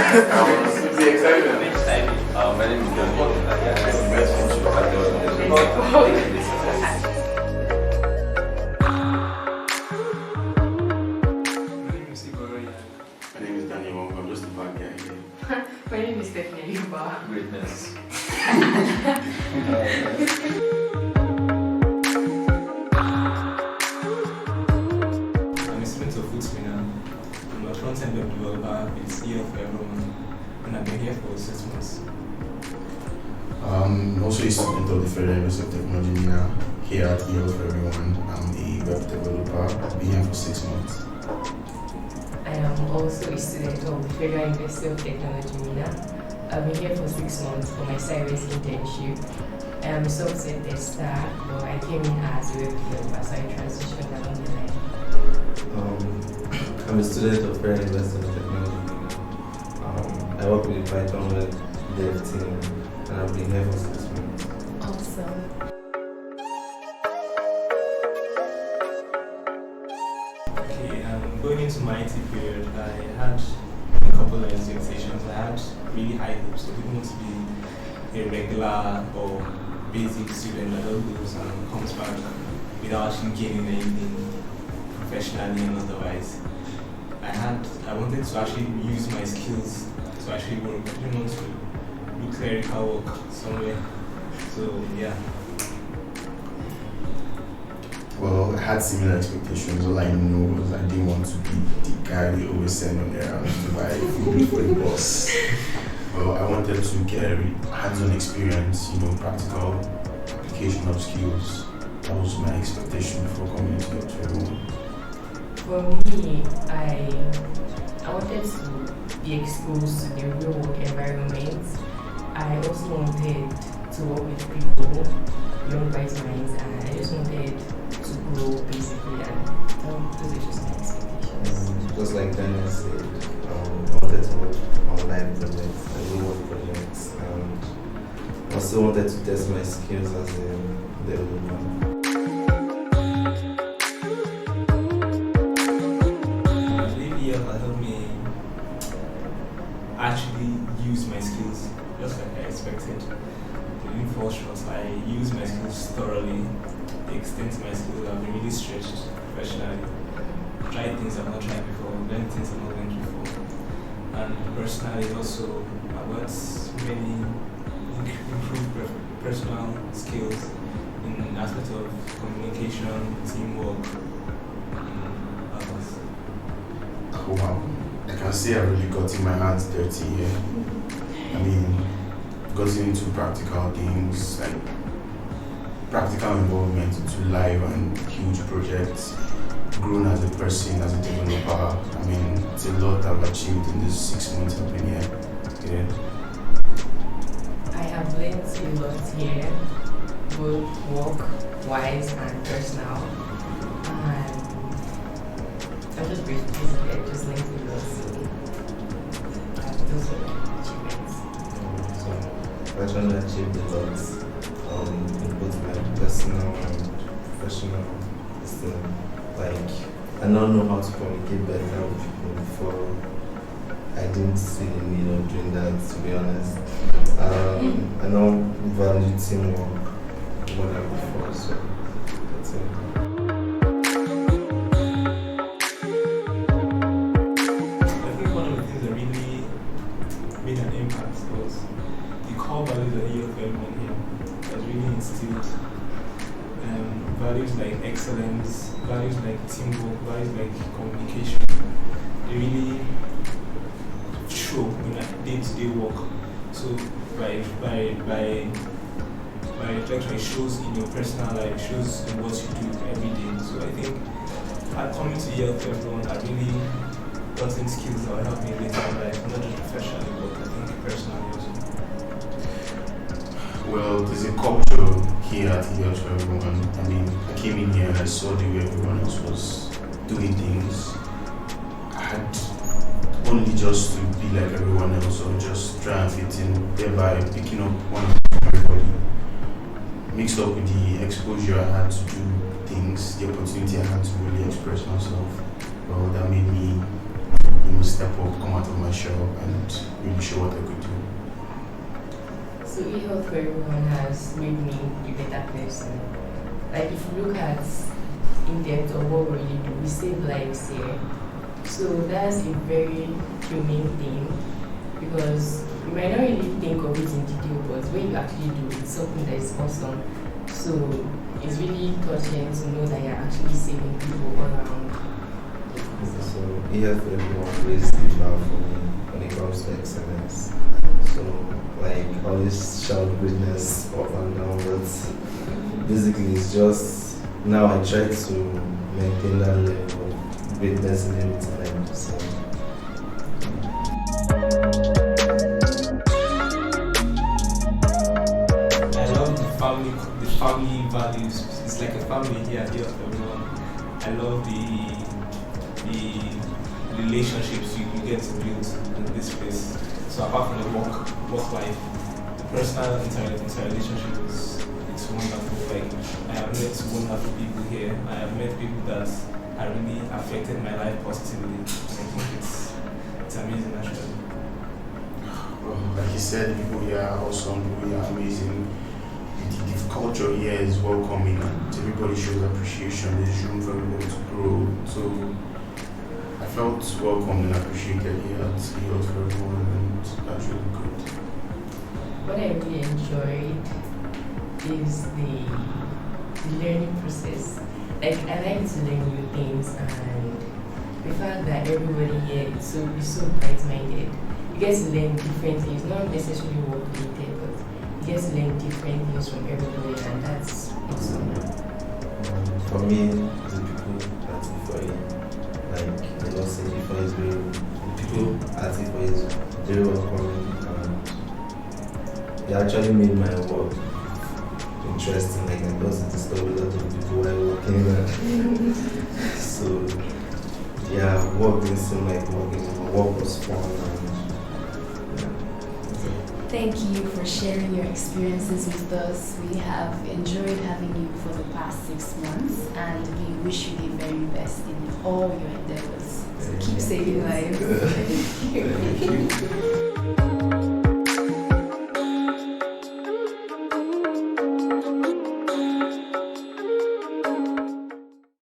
The excitement. Next time, my name is Johnny. My name is Nwangwu. I'm just a bad guy here. My name is Ayuba. Greatness. I'm a student of Minna. I'm a FrontEnd Developer. It's here for everyone, and I've been here for 6 months. Also a student of the Federal University of Technology, Minna, here at EL for everyone. I'm a Web Developer. I've been here for 6 months. I am also a student of the Federal University of Technology, Minna. I've been here for 6 months for my sideways internship. I am a software tester, but I came in as a web developer, so I transitioned along the line. I'm a student of Federal University of Technology. I work with the Python Web Dev team, and I've been here for 6 months. Awesome. Okay, going into my IT period, I had a couple of expectations. I had really high hopes. I didn't want to be a regular or basic student that does those and comes back without actually gaining anything professionally and otherwise. I wanted to actually use my skills to actually work. I didn't want to do clerical work somewhere. So yeah. Well, I had similar expectations. All I know was I didn't want to be the guy they always send on their errands to buy food for the boss. Well, I wanted to get a hands-on experience, practical application of skills. That was my expectation before coming to everyone. For me, I wanted to be exposed to the real work environment. I also wanted to work with people, young bright minds, and I just wanted to grow basically, and those are just my expectations. Just like Daniel said, I wanted to work on live projects and real-world projects, and also wanted to test my skills as a developer. Helped me actually use my skills just like I expected. They didn't fall short. I used my skills thoroughly. The extent of my skills have been really stretched professionally. Tried things I've not tried before, learned things I've not learned before. And personally also, I've got many improved personal skills in aspects of communication, teamwork, and others. Oh, wow. I can say I really got in my hands dirty here. I mean, got into practical things, like practical involvement into live and huge projects, grown as a person, as a developer. I mean, it's a lot I've achieved in these 6 months I've been here. Yeah. I have learned a lot here, both work-wise and personal. And I'm just grateful basically. I just learned a lot, so those are my achievements. So I trying to achieve a lot in both my personal and professional stuff. Like, I now know how to communicate better with people before. I didn't see the need of doing that, to be honest. I now value teamwork more than before, so that's it. Made an impact was the core values that you have everyone here has really instilled values like excellence, values like teamwork, values like communication. They really show in like day-to-day work. So by reflection, it shows in your personal life, it shows in what you do every day. So I think coming to here for everyone, I really gotten skills that will help me later in life, not just professionally, but I think personally also. Well, there's a culture here at EL for everyone. I mean, I came in here and I saw the way everyone else was doing things. I had only just to be like everyone else or just try and fit in, thereby picking up one of everybody. Mixed up with the exposure I had to do things, the opportunity I had to really express myself. Well, that made me step up, come out of my shell, and really show what I could do. So eHealth for Everyone has made me a better person. Like if you look at in depth of what we really do, we save lives here. So that's a very humane thing because you might not really think of it in detail, but when you actually do, it's something that is awesome. So it's really touching to know that you're actually saving people all around. So eHealth for Everyone raised the bar for me when it comes to excellence. So like always shout greatness up and down, but basically it's just now I try to maintain that level of greatness in every time. So I love the family values. It's like a family here at Everyone. I love the relationships you get to build in this place. So apart from the work life, the personal interrelationship it's wonderful. Like I have met wonderful people here. I have met people that have really affected my life positively. I think it's amazing actually. Well, like you said, people here are awesome, people here are amazing. The culture here is welcoming and everybody shows appreciation. There's room for everybody to grow. So I felt welcomed and appreciated here at eHealth for Everyone, and that's really good. What I really enjoyed is the learning process. Like I like to learn new things, and the fact that everybody here is so bright-minded. You get to learn different things, not necessarily work related, but you get to learn different things from everybody, and that's awesome. for me, the people at Ifo, like the Lord said, Ifo is very, the people at Ifo is very welcoming, and they actually made my work interesting. Like I got to discover a lot of people while working there. So yeah, work didn't seem like working. Work was fun. And, Thank you for sharing your experiences with us. We have enjoyed having you for the past 6 months, and we wish you the very best in all your endeavors. So keep saving lives. Thank you.